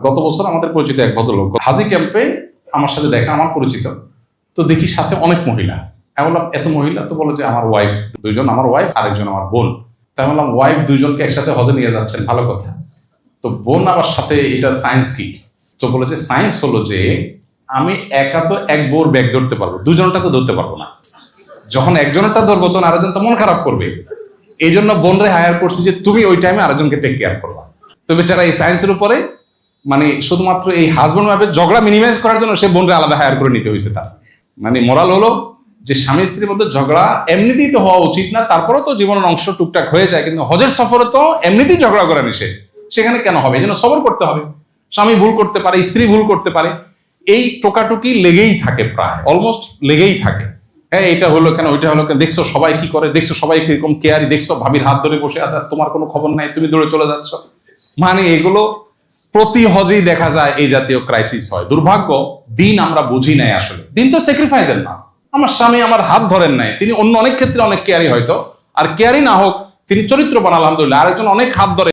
গত বছর আমাদের পরিচিত এক ভদ্রলোক হাজি ক্যাম্পে আমার সাথে দেখা, আমার পরিচিত, তো দেখি সাথে অনেক মহিলা। আমি বললাম এত মহিলা? তো বলো যে আমার ওয়াইফ দুইজন, আমার ওয়াইফ আরেকজন আমার বোন। তাই বললাম ওয়াইফ দুইজনকে একসাথে হজে নিয়ে যাচ্ছেন, ভালো কথা, তো বোন আবার সাথে, এটা সায়েন্স কি? তো বলো যে সায়েন্স হলো যে আমি একা তো এক বোর ব্যাগ ধরতে পারবো, দুজনটা তো ধরতে পারবো না। যখন একজনটা ধরবো তখন আরেকজন তো মন খারাপ করবে, এই জন্য বোনরে হায়ার করছি যে তুমি ওই টাইমে আরেকজনকে টেক কেয়ার করবা। তো বেচারা এই সায়েন্সের উপরে মানে শুধুমাত্র এই হাজবেন্ড ওয়াইফের ঝগড়া মিনিমাইজ করার জন্য সে বোনরে আলাদা হায়ার করে নিতে হয়েছে তার। মানে মোরাল হলো যে স্বামী স্ত্রীর মধ্যে ঝগড়া এমনিতেই তো হওয়া উচিত না, তারপরেও তো জীবনের অংশ টুকটাক হয়ে যায়, কিন্তু হজের সফরে তো এমনিতেই ঝগড়া করা নিষেধ, সেখানে কেন হবে? এই জন্য সবর করতে হবে। স্বামী ভুল করতে পারে, স্ত্রী ভুল করতে পারে, এই টোকাটুকি লেগেই থাকে, প্রায় অলমোস্ট লেগেই থাকে। হ্যাঁ, এটা হলো কেন, ওইটা হলো কেন, দেখছো সবাই কি করে, দেখছো সবাই কিরকম কেয়ারি, দেখছো ভাবির হাত ধরে বসে আছে, তোমার কোনো খবর নাই, তুমি দৌড়ে চলে যাচ্ছ। মানে এগুলো প্রতি হজেই দেখা যায় এই জাতীয় ক্রাইসিস হয়। দুর্ভাগ্য, দিন আমরা বুঝি নাই আসলে। দিন তো স্যাক্রিফাইসের না। আমার স্বামী আমার হাত ধরেন নাই, তিনি অন্য অনেক ক্ষেত্রে অনেক কেয়ারি হয়তো, আর কেয়ারি না হোক তিনি চরিত্রবান আলহামদুলিল্লাহ, আরেকজন অনেক হাত ধরে